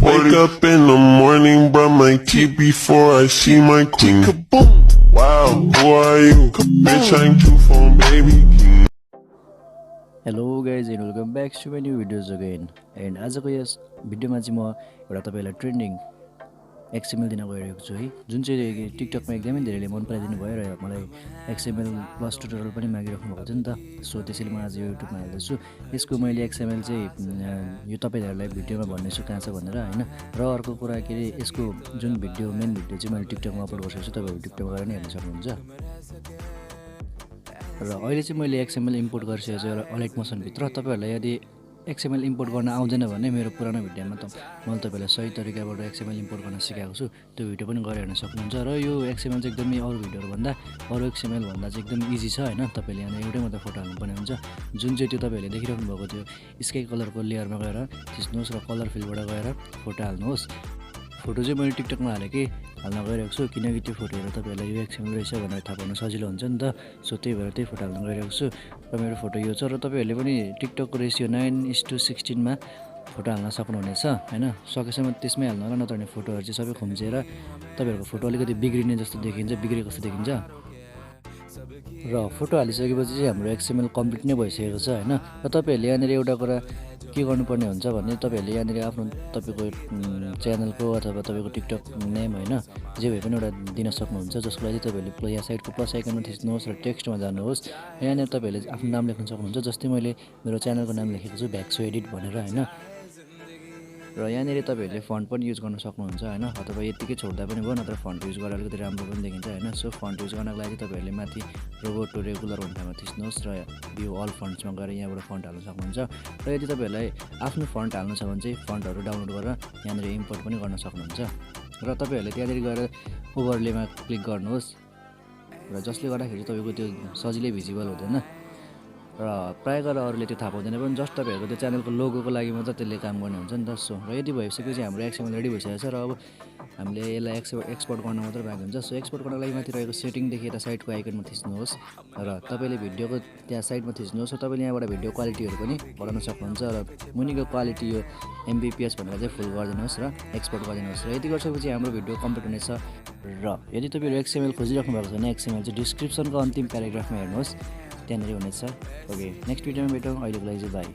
Wake up in the morning, brush my teeth before I see my queen. Wow, who are you? Bitch, I'm too phone, baby. Hello guys and welcome back to my new videos again. And आजको यस भिडियोमा चाहिँ म एउटा तपाईलाई trending XML दिन गइरहेको छु है, जुन चाहिँ टिकटकमा एकदमै धेरैले मन पराइदिनु भयो र मलाई XML प्लस ट्युटोरियल पनि मागिराख्नु भएको थियो नि त। सो त्यसैले म आज युट्युबमा हाल्दैछु। यसको मैले XML चाहिँ यो तपाईहरुलाई भिडियोमा भन्नेछु कहाँ छ भनेर हैन। र अर्को कुरा के रे, यसको जुन भिडियो मेन भिडियो चाहिँ मैले टिकटकमा अपलोड गरिसकेको छु, तपाईहरु टिकटकमा गएर नि हेर्न सक्नुहुन्छ। र अहिले चाहिँ मैले XML इम्पोर्ट गरिसकेको छु एउटा ALIGHTMOTION भित्र। तपाईहरुलाई यदि XML इम्पोर्ट गर्न आउँदैन भने मेरो पुरानो भिडियोमा त मैले तपाईलाई सही तरिकाबाट XML इम्पोर्ट गर्न सिकाएको छु, त्यो भिडियो पनि गएर हेर्न सक्नुहुन्छ। र यो XML चाहिँ एकदमै अरु भिडियोहरु भन्दा अरु XML भन्दा चाहिँ एकदम इजी छ हैन। तपाईले यहाँ एउटै मात्र फोटो हाल्नु पर्ने हुन्छ, जुन चाहिँ त्यो तपाईहरुले देखिराख्नु भएको त्यो स्काई कलरको लेयरमा गएर थिच्नुहोस् र कलर फिलबाट गएर फोटो हाल्नुहोस्। फोटो चाहिँ मैले टिकटकमा हालेकै हाल्न गइरहेको छु, किनकि त्यो फोटो हेरेर तपाईहरुलाई यो XML रहेछ भनेर थाहा पाउन सजिलो हुन्छ नि त। सो त्यही भएर त्यही फोटो हाल्न गइरहेको छु र मेरो फोटो यो छ। र तपाईहरुले पनि टिकटकको रेसियो 9:16 मा फोटो हाल्न सक्नुहुनेछ हैन। सकेसम्म त्यसमै हाल्नु होला, नत्र भने फोटोहरु चाहिँ सबै खुम्चेर तपाईहरुको फोटो अलिकति बिग्रिने जस्तो देखिन्छ, बिग्रेको जस्तो देखिन्छ। र फोटो हालिसकेपछि चाहिँ हाम्रो XML कम्प्लिट नै भइसकेको छ हैन। र तपाईहरुले यहाँनेर एउटा कुरा के गर्नुपर्ने हुन्छ भने तपाईहरुले यहाँनेर आफ्नो तपाईको च्यानलको अथवा तपाईको टिकटक नेम हैन जे भए पनि एउटा दिन सक्नुहुन्छ, जसको लागि तपाईहरुले यहाँ साइडको प्लस आइकनमा थिच्नुहोस् र टेक्स्टमा जानुहोस्। यहाँनेर तपाईहरुले आफ्नो नाम लेख्न सक्नुहुन्छ, जस्तै मैले मेरो च्यानलको नाम लेखेको छु VacXo एडिट भनेर हैन। र यहाँनेर तपाईहरुले फन्ट पनि युज गर्न सक्नुहुन्छ हैन, अथवा यतिकै छोड्दा पनि भयो, नत्र फन्ट युज गरेर अलिकति राम्रो पनि देखिन्छ हैन। सो फन्ट युज गर्नको लागि तपाईहरुले माथि रोबोट टु रेगुलर भन्ने ठाउँमा थिच्नुहोस् र भ्यू अल फन्ट्समा गएर यहाँबाट फन्ट हाल्न सक्नुहुन्छ। र यदि तपाईहरुलाई आफ्नो फन्ट हाल्नु छ भने चाहिँ फन्टहरु डाउनलोड गरेर यहाँनेर इम्पोर्ट पनि गर्न सक्नुहुन्छ। र तपाईहरुले त्यहाँनेर गएर ओभरलेमा क्लिक गर्नुहोस्, र जसले गर्दाखेरि तपाईको त्यो सजिलै भिजिबल हुँदैन र प्राय गरेर अरूले त्यो थाहा पाउँदैन पनि, जस्ट तपाईहरुको त्यो च्यानलको लोगोको लागि मात्र त्यसले काम गर्ने हुन्छ नि त। सो र यदि भइसकेपछि हाम्रो XML रेडी भइसकेको छ र अब हामीले यसलाई एक्सपोर्ट गर्न मात्र बाँकी हुन्छ। सो एक्सपोर्ट गर्नको लागि माथि रहेको सेटिङ देखि यता साइडको आइकनमा थिच्नुहोस् र तपाईले भिडियोको त्यहाँ साइडमा थिच्नुहोस् र तपाईले यहाँबाट भिडियो क्वालिटीहरु पनि बढाउन सक्नुहुन्छ। र मुनिको क्वालिटी यो MBPS भनेर चाहिँ फुल गरिदिनुहोस् र एक्सपोर्ट गरिदिनुहोस्। र यति गरिसकेपछि हाम्रो भिडियो कम्प्लिट हुनेछ। र यदि तपाईहरु XML खोजिराख्नु भएको छ भने XML चाहिँ डिस्क्रिप्सनको अन्तिम प्याराग्राफमा हेर्नुहोस्, त्यहाँनेर हुनेछ। ओके, नेक्स्ट भिडियोमा भेटौँ। अहिलेको लागि चाहिँ बाइ।